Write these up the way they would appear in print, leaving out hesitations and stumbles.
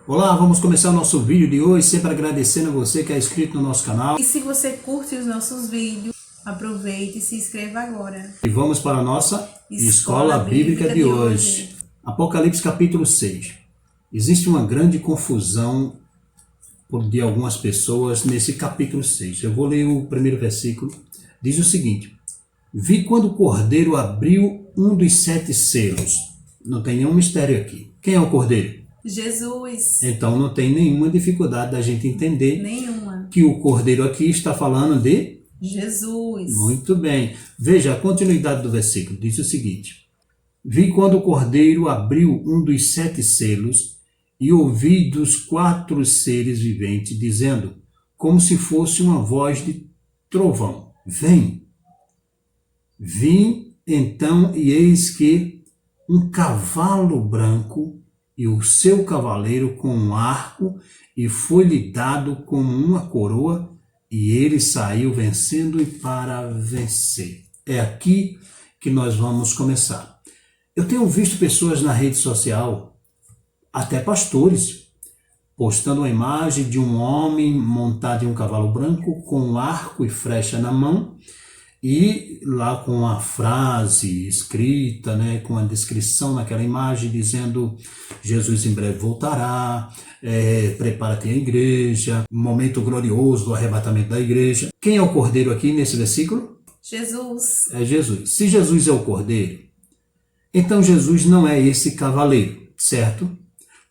Olá, vamos começar o nosso vídeo de hoje, sempre agradecendo a você que é inscrito no nosso canal. E se você curte os nossos vídeos, aproveite e se inscreva agora. E vamos para a nossa Escola Bíblica de hoje. Apocalipse capítulo 6. Existe uma grande confusão de algumas pessoas nesse capítulo 6. Eu vou ler o primeiro versículo. Diz o seguinte: Vi quando o Cordeiro abriu um dos 7 selos. Não tem nenhum mistério aqui. Quem é o Cordeiro? Jesus. Então não tem nenhuma dificuldade da gente entender Nenhuma. que o Cordeiro aqui está falando de Jesus. Muito bem. Veja a continuidade do versículo. Diz o seguinte: Vi quando o Cordeiro abriu um dos 7 selos e ouvi dos 4 seres viventes dizendo, como se fosse uma voz de trovão: Vem. Vim então e eis que um cavalo branco e o seu cavaleiro com um arco, e foi-lhe dado como uma coroa, e ele saiu vencendo e para vencer. É aqui que nós vamos começar. Eu tenho visto pessoas na rede social, até pastores, postando uma imagem de um homem montado em um cavalo branco com um arco e flecha na mão, e lá com a frase escrita, com a descrição naquela imagem, dizendo: Jesus em breve voltará, prepara-te a igreja, um momento glorioso do arrebatamento da igreja. Quem é o Cordeiro aqui nesse versículo? Jesus. É Jesus. Se Jesus é o Cordeiro, então Jesus não é esse cavaleiro, certo?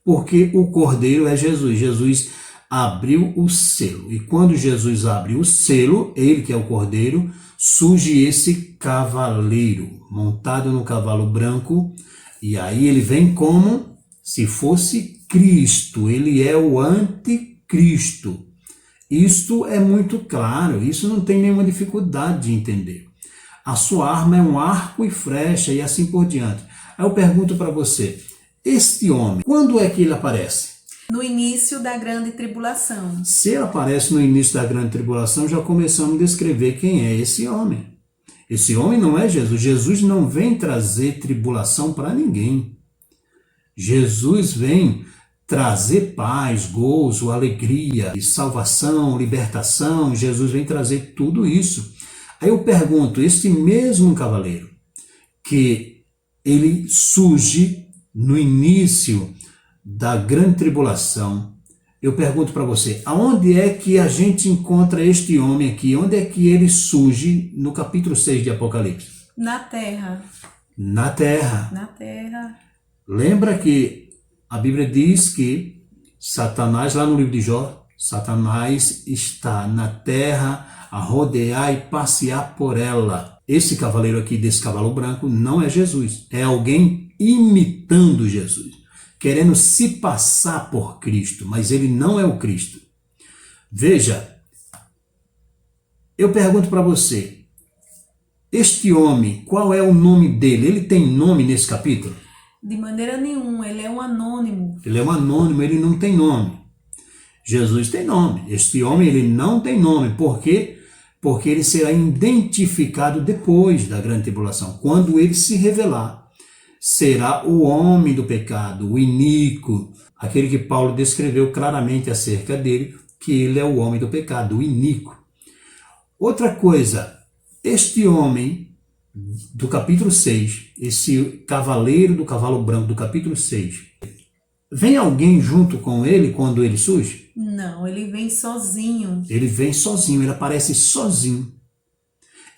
Porque o Cordeiro é Jesus. Jesus abriu o selo. E quando Jesus abre o selo, ele que é o Cordeiro, surge esse cavaleiro, montado no cavalo branco, e aí ele vem como se fosse Cristo, ele é o anticristo. Isto é muito claro, isso não tem nenhuma dificuldade de entender. A sua arma é um arco e flecha e assim por diante. Aí eu pergunto para você, este homem, quando é que ele aparece? No início da grande tribulação. Se ele aparece no início da grande tribulação, já começamos a descrever quem é esse homem. Esse homem não é Jesus. Jesus não vem trazer tribulação para ninguém. Jesus vem trazer paz, gozo, alegria, salvação, libertação. Jesus vem trazer tudo isso. Aí eu pergunto, este mesmo cavaleiro, que ele surge no início da grande tribulação, eu pergunto para você, aonde é que a gente encontra este homem aqui? Onde é que ele surge no capítulo 6 de Apocalipse? Na terra. Na terra. Na terra. Lembra que a Bíblia diz que Satanás, lá no livro de Jó, Satanás está na terra a rodear e passear por ela. Esse cavaleiro aqui, desse cavalo branco, não é Jesus. É alguém imitando Jesus, querendo se passar por Cristo, mas ele não é o Cristo. Veja, eu pergunto para você, este homem, qual é o nome dele? Ele tem nome nesse capítulo? De maneira nenhuma, ele é um anônimo. Ele é um anônimo, ele não tem nome. Jesus tem nome. Este homem, ele não tem nome. Por quê? Porque ele será identificado depois da grande tribulação, quando ele se revelar. Será o homem do pecado, o iníquo, aquele que Paulo descreveu claramente acerca dele, que ele é o homem do pecado, o iníquo. Outra coisa, este homem do capítulo 6, esse cavaleiro do cavalo branco do capítulo 6, vem alguém junto com ele quando ele surge? Não, ele vem sozinho. Ele vem sozinho, ele aparece sozinho.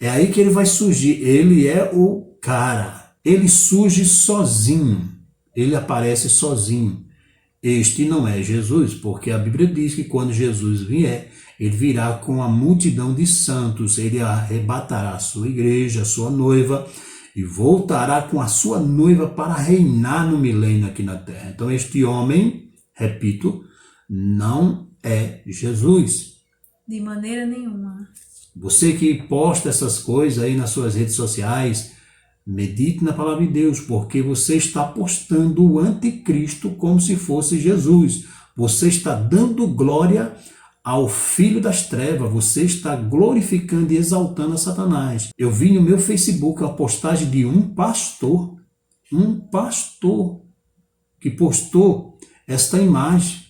É aí que ele vai surgir, ele é o cara. Ele surge sozinho, ele aparece sozinho. Este não é Jesus, porque a Bíblia diz que quando Jesus vier, ele virá com a multidão de santos, ele arrebatará a sua igreja, a sua noiva, e voltará com a sua noiva para reinar no milênio aqui na terra. Então este homem, repito, não é Jesus. De maneira nenhuma. Você que posta essas coisas aí nas suas redes sociais, medite na palavra de Deus, porque você está postando o anticristo como se fosse Jesus. Você está dando glória ao filho das trevas, você está glorificando e exaltando a Satanás. Eu vi no meu Facebook a postagem de um pastor que postou esta imagem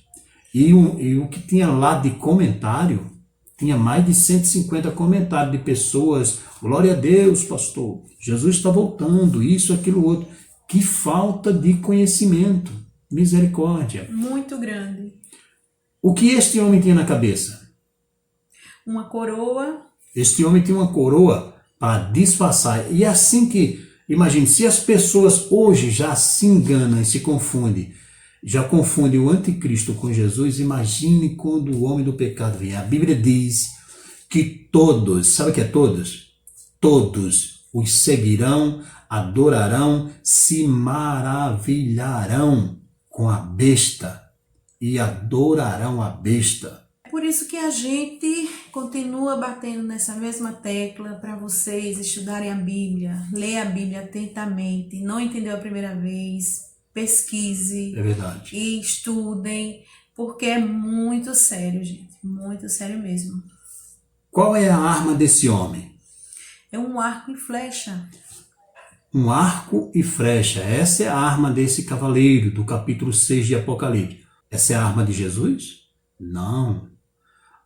E o que tinha lá de comentário, tinha mais de 150 comentários de pessoas, glória a Deus, pastor, Jesus está voltando, isso, aquilo, outro. Que falta de conhecimento, misericórdia. Muito grande. O que este homem tinha na cabeça? Uma coroa. Este homem tinha uma coroa para disfarçar. E é assim que, imagine, se as pessoas hoje já se enganam e se confundem, já confundem o anticristo com Jesus, imagine quando o homem do pecado vem. A Bíblia diz que todos, sabe o que é todos? Todos os seguirão, adorarão, se maravilharão com a besta e adorarão a besta. É por isso que a gente continua batendo nessa mesma tecla para vocês estudarem a Bíblia, ler a Bíblia atentamente, não entendeu a primeira vez, pesquise É verdade. e estudem, porque é muito sério, gente, muito sério mesmo. Qual é a arma desse homem? É um arco e flecha. Um arco e flecha. Essa é a arma desse cavaleiro do capítulo 6 de Apocalipse. Essa é a arma de Jesus? Não.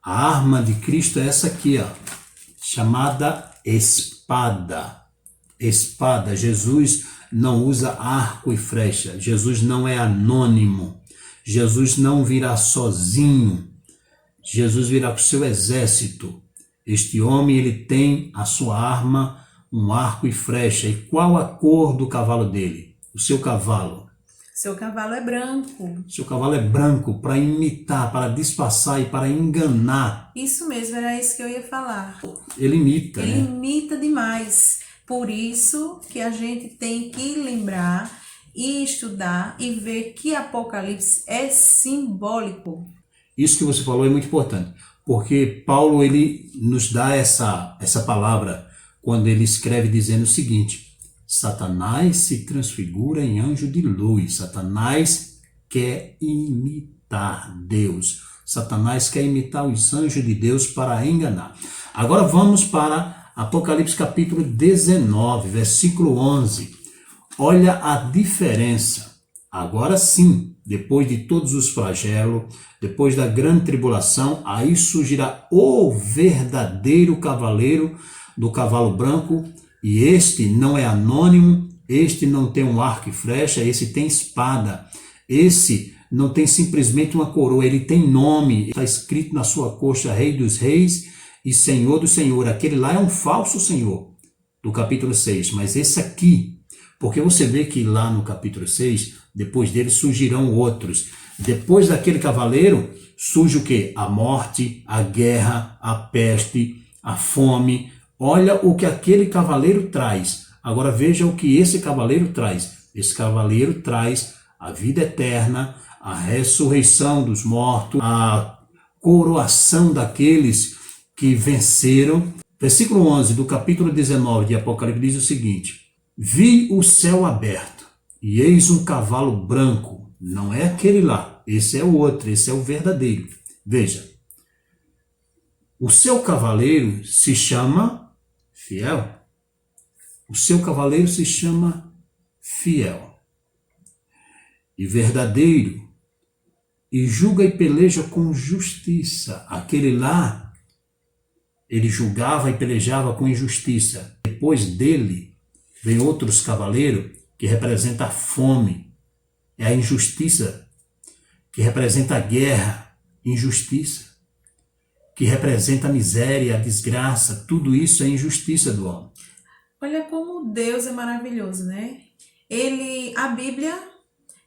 A arma de Cristo é essa aqui, ó, chamada espada. Espada. Jesus não usa arco e flecha. Jesus não é anônimo. Jesus não virá sozinho. Jesus virá com seu exército. Este homem, ele tem a sua arma, um arco e flecha. E qual a cor do cavalo dele? O seu cavalo. Seu cavalo é branco. Seu cavalo é branco para imitar, para disfarçar e para enganar. Isso mesmo, era isso que eu ia falar. Ele imita, Ele né? imita demais. Por isso que a gente tem que lembrar e estudar e ver que Apocalipse é simbólico. Isso que você falou é muito importante, porque Paulo ele nos dá essa palavra quando ele escreve dizendo o seguinte: Satanás se transfigura em anjo de luz. Satanás quer imitar Deus. Satanás quer imitar os anjos de Deus para enganar. Agora vamos para Apocalipse capítulo 19, versículo 11. Olha a diferença. Agora sim, depois de todos os flagelos, depois da grande tribulação, aí surgirá o verdadeiro cavaleiro do cavalo branco, e este não é anônimo, este não tem um arco e flecha, esse tem espada, esse não tem simplesmente uma coroa, ele tem nome, está escrito na sua coxa Rei dos Reis e Senhor do Senhor. Aquele lá é um falso Senhor, do capítulo 6, mas esse aqui, porque você vê que lá no capítulo 6, depois dele surgirão outros. Depois daquele cavaleiro, surge o quê? A morte, a guerra, a peste, a fome. Olha o que aquele cavaleiro traz. Agora veja o que esse cavaleiro traz. Esse cavaleiro traz a vida eterna, a ressurreição dos mortos, a coroação daqueles que venceram. Versículo 11 do capítulo 19 de Apocalipse diz o seguinte: Vi o céu aberto, e eis um cavalo branco. Não é aquele lá, esse é o outro, esse é o verdadeiro. Veja, o seu cavaleiro se chama Fiel. O seu cavaleiro se chama Fiel e verdadeiro, e julga e peleja com justiça. Aquele lá, ele julgava e pelejava com injustiça. Depois dele, vem outros cavaleiros que representam a fome, é a injustiça, que representa a guerra, injustiça, que representa a miséria, a desgraça, tudo isso é injustiça do homem. Olha como Deus é maravilhoso, né? A Bíblia,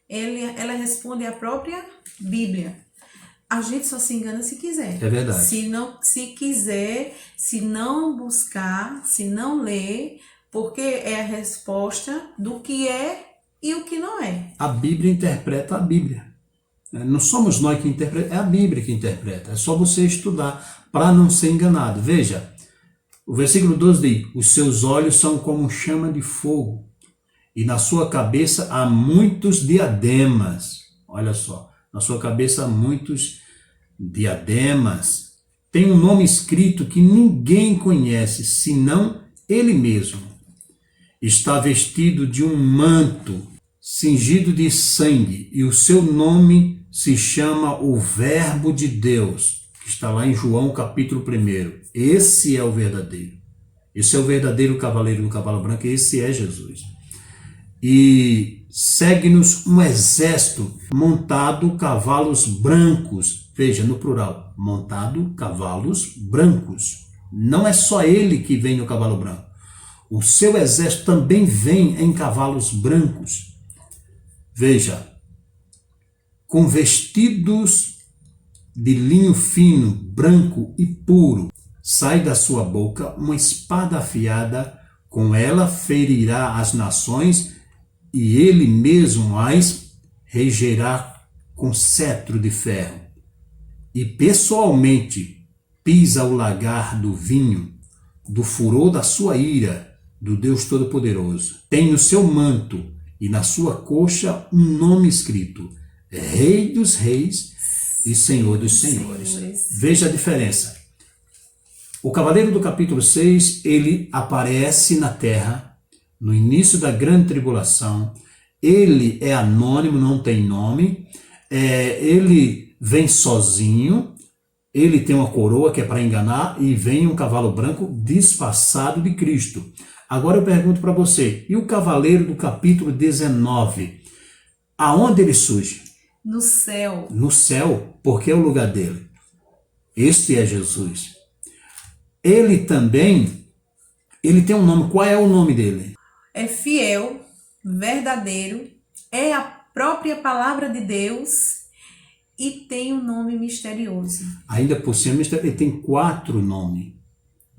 ela responde a própria Bíblia. A gente só se engana se quiser. É verdade. Se quiser, se não buscar, se não ler, porque é a resposta do que é e o que não é. A Bíblia interpreta a Bíblia. Não somos nós que interpretamos, é a Bíblia que interpreta. É só você estudar para não ser enganado. Veja, o versículo 12 diz: os seus olhos são como chama de fogo, e na sua cabeça há muitos diademas. Olha só, na sua cabeça há muitos diademas. Tem um nome escrito que ninguém conhece, senão ele mesmo. Está vestido de um manto cingido de sangue, e o seu nome se chama o Verbo de Deus, que está lá em João capítulo 1. Esse é o verdadeiro. Esse é o verdadeiro cavaleiro do cavalo branco, esse é Jesus. E segue-nos um exército montado cavalos brancos. Veja, no plural, montado cavalos brancos. Não é só ele que vem no cavalo branco. O seu exército também vem em cavalos brancos. Veja, com vestidos de linho fino, branco e puro. Sai da sua boca uma espada afiada, com ela ferirá as nações, e ele mesmo as regerá com cetro de ferro. E pessoalmente pisa o lagar do vinho, do furor da sua ira, do Deus Todo-Poderoso. Tem no seu manto e na sua coxa um nome escrito: Rei dos Reis e Senhor dos Senhores. Veja a diferença. O cavaleiro do capítulo 6, ele aparece na terra, no início da grande tribulação. Ele é anônimo, não tem nome. Ele vem sozinho. Ele tem uma coroa que é para enganar e vem um cavalo branco disfarçado de Cristo. Agora eu pergunto para você, e o cavaleiro do capítulo 19? Aonde ele surge? No céu. No céu, porque é o lugar dele. Este é Jesus. Ele também, ele tem um nome. Qual é o nome dele? É fiel, verdadeiro, é a própria palavra de Deus e tem um nome misterioso. Ainda por cima, ele tem 4 nomes.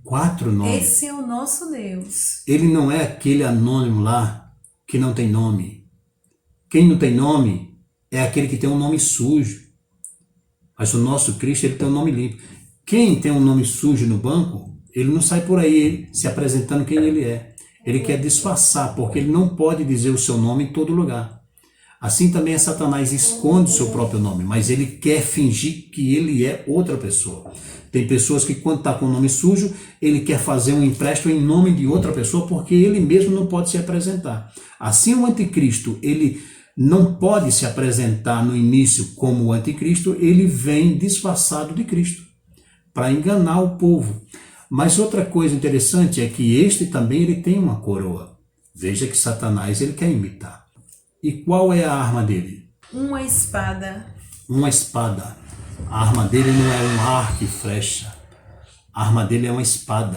4 nomes. Esse é o nosso Deus. Ele não é aquele anônimo lá que não tem nome. Quem não tem nome é aquele que tem um nome sujo. Mas o nosso Cristo, ele tem um nome limpo. Quem tem um nome sujo no banco, ele não sai por aí se apresentando quem ele é. Ele quer disfarçar, porque ele não pode dizer o seu nome em todo lugar. Assim também Satanás esconde o seu próprio nome, mas ele quer fingir que ele é outra pessoa. Tem pessoas que quando está com o nome sujo, ele quer fazer um empréstimo em nome de outra pessoa, porque ele mesmo não pode se apresentar. Assim o anticristo, ele não pode se apresentar no início como o anticristo, ele vem disfarçado de Cristo, para enganar o povo. Mas outra coisa interessante é que este também ele tem uma coroa. Veja que Satanás ele quer imitar. E qual é a arma dele? Uma espada. Uma espada. A arma dele não é um arco e flecha. A arma dele é uma espada.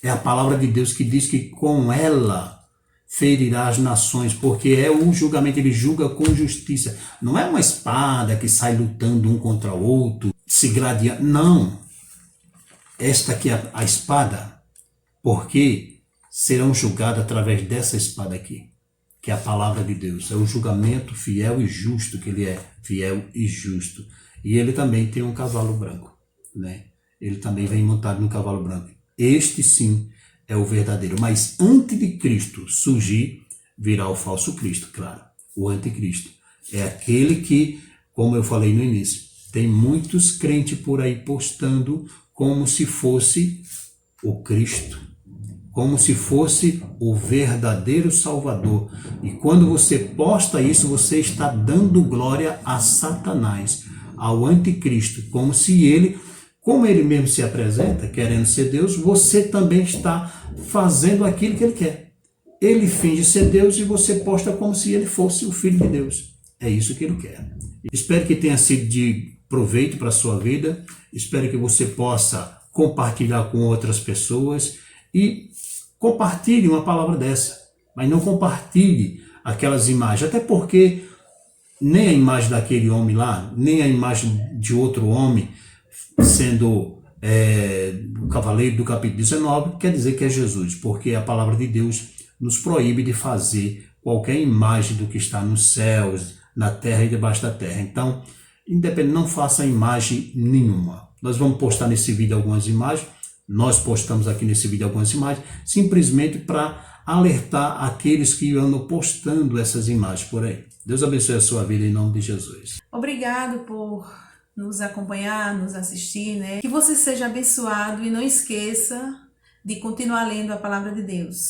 É a palavra de Deus que diz que com ela ferirá as nações, porque é o julgamento, ele julga com justiça. Não é uma espada que sai lutando um contra o outro, se gradeando. Não. Esta aqui é a espada, porque serão julgados através dessa espada aqui, que é a palavra de Deus. É o julgamento fiel e justo que ele é, fiel e justo. E ele também tem um cavalo branco, né? Ele também vem montado no cavalo branco. Este sim é o verdadeiro. Mas antes de Cristo surgir, virá o falso Cristo, claro. O anticristo. É aquele que, como eu falei no início, tem muitos crentes por aí postando como se fosse o Cristo, como se fosse o verdadeiro Salvador. E quando você posta isso, você está dando glória a Satanás, ao anticristo, como se ele, como ele mesmo se apresenta, querendo ser Deus, você também está fazendo aquilo que ele quer. Ele finge ser Deus e você posta como se ele fosse o Filho de Deus. É isso que ele quer. Espero que tenha sido de proveito para a sua vida. Espero que você possa compartilhar com outras pessoas e compartilhe uma palavra dessa, mas não compartilhe aquelas imagens, até porque nem a imagem daquele homem lá, nem a imagem de outro homem sendo o cavaleiro do capítulo 19, quer dizer que é Jesus, porque a palavra de Deus nos proíbe de fazer qualquer imagem do que está nos céus, na terra e debaixo da terra. Então, independente, não faça imagem nenhuma. Nós vamos postar nesse vídeo algumas imagens, nós postamos aqui nesse vídeo algumas imagens, simplesmente para alertar aqueles que andam postando essas imagens por aí. Deus abençoe a sua vida em nome de Jesus. Obrigado por nos acompanhar, nos assistir, né? Que você seja abençoado e não esqueça de continuar lendo a palavra de Deus.